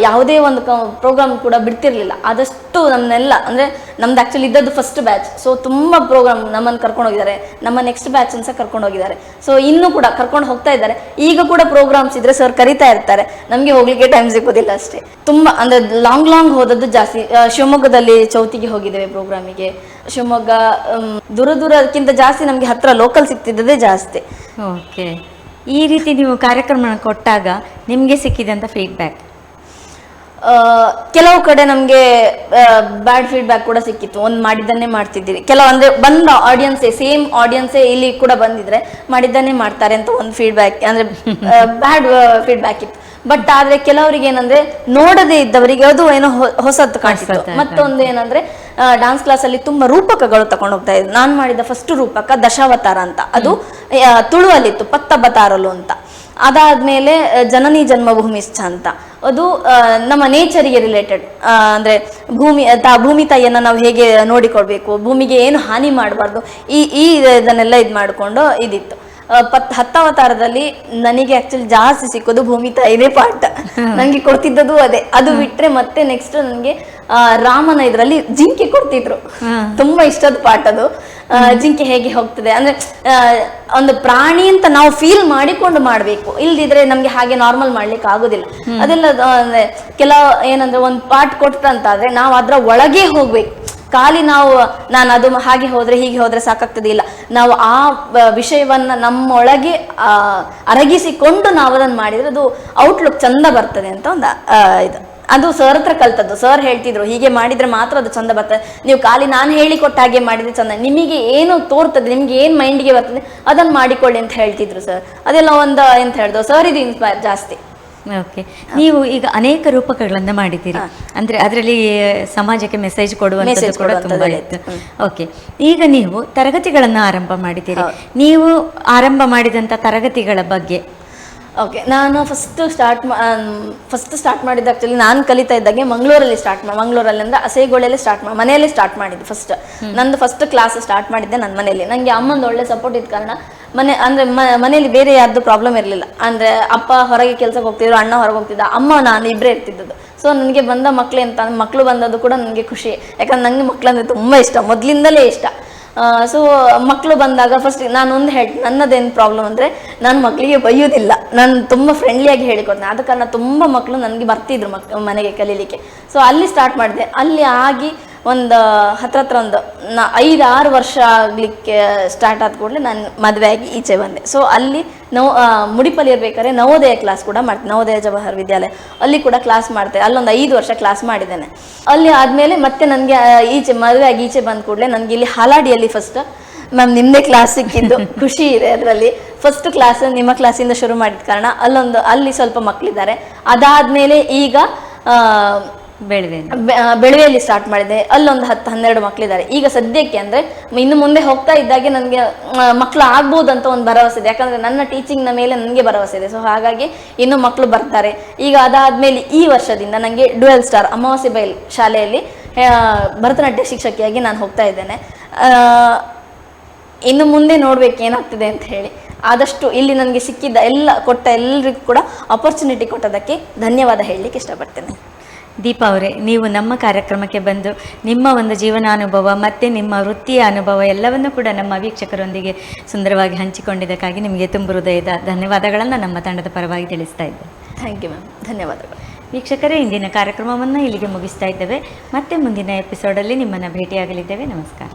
ಯಾವುದೇ ಒಂದು ಪ್ರೋಗ್ರಾಮ್ ಕೂಡ ಬಿಡ್ತಿರ್ಲಿಲ್ಲ. ಆದಷ್ಟು ನಮ್ಮನ್ನೆಲ್ಲ, ಅಂದರೆ ನಮ್ದು ಆ್ಯಕ್ಚುಲಿ ಇದ್ದದ್ದು ಫಸ್ಟ್ ಬ್ಯಾಚ್. ಸೊ ತುಂಬ ಪ್ರೋಗ್ರಾಮ್ ನಮ್ಮನ್ನು ಕರ್ಕೊಂಡು ಹೋಗಿದ್ದಾರೆ. ನಮ್ಮ ನೆಕ್ಸ್ಟ್ ಬ್ಯಾಚ್ ಸಹ ಕರ್ಕೊಂಡು ಹೋಗಿದ್ದಾರೆ. ಸೊ ಇನ್ನೂ ಕೂಡ ಕರ್ಕೊಂಡು ಹೋಗ್ತಾ ಇದ್ದಾರೆ. ಈಗ ಕೂಡ ಪ್ರೋಗ್ರಾಮ್ಸ್ ಇದ್ರೆ ಸರ್ ಕರಿತಾ ಇರ್ತಾರೆ. ನಮಗೆ ಹೋಗ್ಲಿಕ್ಕೆ ಟೈಮ್ ಸಿಗೋದಿಲ್ಲ ಅಷ್ಟೇ. ತುಂಬ ಅಂದರೆ ಲಾಂಗ್ ಹೋದದ್ದು ಜಾಸ್ತಿ. ಶಿವಮೊಗ್ಗದಲ್ಲಿ ಚೌತಿಗೆ ಹೋಗಿದ್ದೇವೆ ಪ್ರೋಗ್ರಾಮಿಗೆ. ಶಿವಮೊಗ್ಗ ದೂರಕ್ಕಿಂತ ಜಾಸ್ತಿ ನಮಗೆ ಹತ್ರ ಲೋಕಲ್ ಸಿಗ್ತಿದ್ದದೇ ಜಾಸ್ತಿ. ಓಕೆ, ಈ ರೀತಿ ನೀವು ಕಾರ್ಯಕ್ರಮ ಕೊಟ್ಟಾಗ ನಿಮಗೆ ಸಿಕ್ಕಿದಂಥ ಫೀಡ್ಬ್ಯಾಕ್? ಕೆಲವು ಕಡೆ ನಮಗೆ ಬ್ಯಾಡ್ ಫೀಡ್ಬ್ಯಾಕ್ ಕೂಡ ಸಿಕ್ಕಿತ್ತು. ಒಂದು ಮಾಡಿದ್ದನ್ನೇ ಮಾಡ್ತಿದ್ದೀರಿ, ಕೆಲವು ಅಂದರೆ ಬಂದ ಆಡಿಯನ್ಸೇ, ಸೇಮ್ ಆಡಿಯನ್ಸೇ ಇಲ್ಲಿ ಕೂಡ ಬಂದಿದ್ರೆ ಮಾಡಿದ್ದನ್ನೇ ಮಾಡ್ತಾರೆ ಅಂತ ಒಂದು ಫೀಡ್ಬ್ಯಾಕ್, ಅಂದರೆ ಬ್ಯಾಡ್ ಫೀಡ್ಬ್ಯಾಕ್ ಇತ್ತು. ಬಟ್ ಆದ್ರೆ ಕೆಲವರಿಗೆ ಏನಂದ್ರೆ ನೋಡದೇ ಇದ್ದವರಿಗೆ ಅದು ಏನೋ ಹೊಸತ್ತು ಕಾಣಿಸ್ತು. ಮತ್ತೊಂದು ಏನಂದ್ರೆ ಡಾನ್ಸ್ ಕ್ಲಾಸ್ ಅಲ್ಲಿ ತುಂಬಾ ರೂಪಕಗಳು ತಗೊಂಡು ಹೋಗ್ತಾ ಇದ್ರು. ನಾನು ಮಾಡಿದ ಫಸ್ಟ್ ರೂಪಕ ದಶಾವತಾರ ಅಂತ, ಅದು ತುಳುವಲ್ಲಿತ್ತು, ಪತ್ತಬತಾರಲು ಅಂತ. ಅದಾದ್ಮೇಲೆ ಜನನಿ ಜನ್ಮಭೂಮಿಶ್ಚ ಅಂತ, ಅದು ನಮ್ಮ ನೇಚರಿಗೆ ರಿಲೇಟೆಡ್. ಅಂದ್ರೆ ಭೂಮಿ ತಾಯಿಯನ್ನ ನಾವು ಹೇಗೆ ನೋಡಿಕೊಳ್ಬೇಕು, ಭೂಮಿಗೆ ಏನು ಹಾನಿ ಮಾಡಬಾರ್ದು, ಇದನ್ನೆಲ್ಲ ಇದು ಮಾಡಿಕೊಂಡು ಇದಿತ್ತು. ಹತ್ತಾವತಾರದಲ್ಲಿ ನನಗೆ ಆಕ್ಚುಲಿ ಜಾಸ್ತಿ ಸಿಕ್ಕೋದು ಭೂಮಿ ತಾಯಿನೇ ಪಾಠ. ನನಗೆ ಕೊಡ್ತಿದ್ದದು ಅದೇ. ಅದು ಬಿಟ್ರೆ ಮತ್ತೆ ನೆಕ್ಸ್ಟ್ ನನಗೆ ರಾಮನ ಇದರಲ್ಲಿ ಜಿಂಕೆ ಕೊಡ್ತಿದ್ರು. ತುಂಬಾ ಇಷ್ಟದ ಪಾಠ ಅದು. ಜಿಂಕೆ ಹೇಗೆ ಹೋಗ್ತದೆ ಅಂದ್ರೆ ಒಂದು ಪ್ರಾಣಿ ಅಂತ ನಾವು ಫೀಲ್ ಮಾಡಿಕೊಂಡು ಮಾಡ್ಬೇಕು, ಇಲ್ದಿದ್ರೆ ನಮ್ಗೆ ಹಾಗೆ ನಾರ್ಮಲ್ ಮಾಡ್ಲಿಕ್ಕೆ ಆಗೋದಿಲ್ಲ. ಅದೆಲ್ಲ ಕೆಲವು ಏನಂದ್ರೆ ಒಂದು ಪಾಠ ಕೊಟ್ಟಂತಾದ್ರೆ ನಾವು ಅದ್ರ ಒಳಗೆ ಹೋಗ್ಬೇಕು. ಖಾಲಿ ನಾನು ಅದು ಹಾಗೆ ಹೋದ್ರೆ ಹೀಗೆ ಹೋದ್ರೆ ಸಾಕಾಗ್ತದೆ, ಇಲ್ಲ, ನಾವು ಆ ವಿಷಯವನ್ನ ನಮ್ಮೊಳಗೆ ಅರಗಿಸಿಕೊಂಡು ನಾವು ಅದನ್ನು ಮಾಡಿದ್ರೆ ಅದು ಔಟ್ಲುಕ್ ಚಂದ ಬರ್ತದೆ ಅಂತ ಒಂದು ಇದು. ಅದು ಸರ್ ಹತ್ರ ಕಲ್ತದ್ದು. ಸರ್ ಹೇಳ್ತಿದ್ರು ಹೀಗೆ ಮಾಡಿದ್ರೆ ಮಾತ್ರ ಅದು ಚಂದ ಬರ್ತದೆ, ನೀವು ಖಾಲಿ ನಾನು ಹೇಳಿಕೊಟ್ಟ ಹಾಗೆ ಮಾಡಿದ್ರೆ ಚಂದ, ನಿಮಗೆ ಏನು ತೋರ್ತದೆ, ನಿಮ್ಗೆ ಏನು ಮೈಂಡ್ಗೆ ಬರ್ತದೆ ಅದನ್ನು ಮಾಡಿಕೊಳ್ಳಿ ಅಂತ ಹೇಳ್ತಿದ್ರು ಸರ್. ಅದೆಲ್ಲ ಒಂದು ಎಂತ ಹೇಳ್ದು ಸರ್, ಇದು ಇನ್ಸ್ಪೈರ್ ಜಾಸ್ತಿ. ಓಕೆ, ನೀವು ಈಗ ಅನೇಕ ರೂಪಕಗಳನ್ನ ಮಾಡಿದ್ದೀರಿ, ಅಂದ್ರೆ ಅದರಲ್ಲಿ ಸಮಾಜಕ್ಕೆ ಮೆಸೇಜ್ ಕೊಡುವಂಥದ್ದು ಕೂಡ ತುಂಬಾ ಇತ್ತು. ಓಕೆ, ಈಗ ನೀವು ತರಗತಿಗಳನ್ನ ಆರಂಭ ಮಾಡಿದ್ದೀರಿ. ನೀವು ಆರಂಭ ಮಾಡಿದಂತ ತರಗತಿಗಳ ಬಗ್ಗೆ? ಓಕೆ, ನಾನು ಫಸ್ಟ್ ಸ್ಟಾರ್ಟ್ ಮಾಡಿದ್ದು ಆ್ಯಕ್ಚುಲಿ ನಾನು ಕಲಿತಾ ಇದ್ದಾಗೆ ಮಂಗಳೂರಲ್ಲಿ ಮಂಗಳೂರಲ್ಲಿ ಅಂದರೆ ಅಸೇಗೋಳಲ್ಲಿ ಮನೆಯಲ್ಲೇ ಸ್ಟಾರ್ಟ್ ಮಾಡಿದ್ದು. ನಂದು ಫಸ್ಟ್ ಕ್ಲಾಸ್ ಸ್ಟಾರ್ಟ್ ಮಾಡಿದ್ದೆ ನನ್ನ ಮನೆಯಲ್ಲಿ. ನನಗೆ ಅಮ್ಮಂದು ಒಳ್ಳೆ ಸಪೋರ್ಟ್ ಇದ್ದ ಕಾರಣ ಮನೆಯಲ್ಲಿ ಬೇರೆ ಯಾರ್ದು ಪ್ರಾಬ್ಲಮ್ ಇರಲಿಲ್ಲ. ಅಂದರೆ ಅಪ್ಪ ಹೊರಗೆ ಕೆಲಸಕ್ಕೆ ಹೋಗ್ತಿದ್ರು, ಅಣ್ಣ ಹೊರಗೆ ಹೋಗ್ತಿದ್ದ, ಅಮ್ಮ ನಾನು ಇಬ್ಬರೇ ಇರ್ತಿದ್ದದ್ದು. ಸೊ ನನಗೆ ಬಂದ ಮಕ್ಕಳು ಬಂದದ್ದು ಕೂಡ ನನಗೆ ಖುಷಿ. ಯಾಕಂದ್ರೆ ನನಗೆ ಮಕ್ಕಳಂದ್ರೆ ತುಂಬ ಇಷ್ಟ, ಮೊದಲಿಂದಲೇ ಇಷ್ಟ. ಸೊ ಮಕ್ಕಳು ಬಂದಾಗ ಫಸ್ಟ್ ನಾನೊಂದು ನನ್ನದೇನು ಪ್ರಾಬ್ಲಮ್ ಅಂದರೆ ನಾನು ಮಕ್ಕಳಿಗೆ ಬೈಯೋದಿಲ್ಲ, ನಾನು ತುಂಬ ಫ್ರೆಂಡ್ಲಿಯಾಗಿ ಹೇಳಿಕೊಡ್ತೇನೆ. ಆದ ಕಾರಣ ತುಂಬ ಮಕ್ಕಳು ನನಗೆ ಬರ್ತಿದ್ರು ಮನೆಗೆ ಕಲೀಲಿಕ್ಕೆ. ಸೊ ಅಲ್ಲಿ ಸ್ಟಾರ್ಟ್ ಮಾಡಿದೆ. ಅಲ್ಲಿ ಆಗಿ ಒಂದು ಹತ್ರ ಒಂದು 5-6 ವರ್ಷ ಆಗಲಿಕ್ಕೆ ಸ್ಟಾರ್ಟ್ ಆದ ಕೂಡಲೇ ನಾನು ಮದುವೆ ಆಗಿ ಈಚೆ ಬಂದೆ. ಸೊ ಅಲ್ಲಿ ಮುಡಿಪಲ್ಲಿ ಇರಬೇಕಾದ್ರೆ ನವೋದಯ ಕ್ಲಾಸ್ ಕೂಡ ಮಾಡ್ತೀನಿ, ನವೋದಯ ಜವಾಹರ್ ವಿದ್ಯಾಲಯ, ಅಲ್ಲಿ ಕೂಡ ಕ್ಲಾಸ್ ಮಾಡ್ತೇವೆ. ಅಲ್ಲೊಂದು 5 ವರ್ಷ ಕ್ಲಾಸ್ ಮಾಡಿದ್ದೇನೆ. ಅಲ್ಲಿ ಆದಮೇಲೆ ಮತ್ತೆ ನನಗೆ ಮದುವೆ ಆಗಿ ಈಚೆ ಬಂದ ಕೂಡಲೇ ನನಗೆ ಇಲ್ಲಿ ಹಾಲಾಡಿಯಲ್ಲಿ ಫಸ್ಟ್ ಮ್ಯಾಮ್ ನಿಮ್ಮದೇ ಕ್ಲಾಸ್ ಸಿಕ್ಕಿದ್ದು ಖುಷಿ ಇದೆ. ಅದರಲ್ಲಿ ಫಸ್ಟ್ ಕ್ಲಾಸ್ ನಿಮ್ಮ ಕ್ಲಾಸಿಂದ ಶುರು ಮಾಡಿದ ಕಾರಣ ಅಲ್ಲಿ ಸ್ವಲ್ಪ ಮಕ್ಕಳಿದ್ದಾರೆ. ಅದಾದಮೇಲೆ ಈಗ ಬೆಳವೆಯಲ್ಲಿ ಸ್ಟಾರ್ಟ್ ಮಾಡಿದೆ. ಅಲ್ಲೊಂದು 10-12 ಮಕ್ಕಳಿದ್ದಾರೆ. ಈಗ ಸದ್ಯಕ್ಕೆ ಅಂದರೆ ಇನ್ನು ಮುಂದೆ ಹೋಗ್ತಾ ಇದ್ದಾಗೆ ನನಗೆ ಮಕ್ಕಳು ಆಗ್ಬೋದು ಅಂತ ಒಂದು ಭರವಸೆ ಇದೆ. ಯಾಕಂದರೆ ನನ್ನ ಟೀಚಿಂಗ್ನ ಮೇಲೆ ನನಗೆ ಭರವಸೆ ಇದೆ. ಸೊ ಹಾಗಾಗಿ ಇನ್ನೂ ಮಕ್ಕಳು ಬರ್ತಾರೆ. ಈಗ ಅದಾದಮೇಲೆ ಈ ವರ್ಷದಿಂದ ನನಗೆ ಡ್ಯುಯಲ್ ಸ್ಟಾರ್ ಅಮಾವಾಸ್ಯೆ ಬೈಲ್ ಶಾಲೆಯಲ್ಲಿ ಭರತನಾಟ್ಯ ಶಿಕ್ಷಕಿಯಾಗಿ ನಾನು ಹೋಗ್ತಾ ಇದ್ದೇನೆ. ಇನ್ನು ಮುಂದೆ ನೋಡ್ಬೇಕು ಏನಾಗ್ತದೆ ಅಂತ ಹೇಳಿ. ಆದಷ್ಟು ಇಲ್ಲಿ ನನಗೆ ಸಿಕ್ಕಿದ್ದ ಎಲ್ಲರಿಗೂ ಕೂಡ ಅಪರ್ಚುನಿಟಿ ಕೊಟ್ಟದಕ್ಕೆ ಧನ್ಯವಾದ ಹೇಳಲಿಕ್ಕೆ ಇಷ್ಟಪಡ್ತೇನೆ. ದೀಪಾ ಅವರೇ, ನೀವು ನಮ್ಮ ಕಾರ್ಯಕ್ರಮಕ್ಕೆ ಬಂದು ನಿಮ್ಮ ಒಂದು ಜೀವನಾನುಭವ ಮತ್ತು ನಿಮ್ಮ ವೃತ್ತಿಯ ಅನುಭವ ಎಲ್ಲವನ್ನೂ ಕೂಡ ನಮ್ಮ ವೀಕ್ಷಕರೊಂದಿಗೆ ಸುಂದರವಾಗಿ ಹಂಚಿಕೊಂಡಿದ್ದಕ್ಕಾಗಿ ನಿಮಗೆ ತುಂಬ ಹೃದಯದ ಧನ್ಯವಾದಗಳನ್ನು ನಮ್ಮ ತಂಡದ ಪರವಾಗಿ ತಿಳಿಸ್ತಾ ಇದ್ದೇವೆ. ಥ್ಯಾಂಕ್ ಯು ಮ್ಯಾಮ್, ಧನ್ಯವಾದಗಳು. ವೀಕ್ಷಕರೇ, ಇಂದಿನ ಕಾರ್ಯಕ್ರಮವನ್ನು ಇಲ್ಲಿಗೆ ಮುಗಿಸ್ತಾ ಇದ್ದೇವೆ. ಮತ್ತೆ ಮುಂದಿನ ಎಪಿಸೋಡಲ್ಲಿ ನಿಮ್ಮನ್ನು ಭೇಟಿಯಾಗಲಿದ್ದೇವೆ. ನಮಸ್ಕಾರ.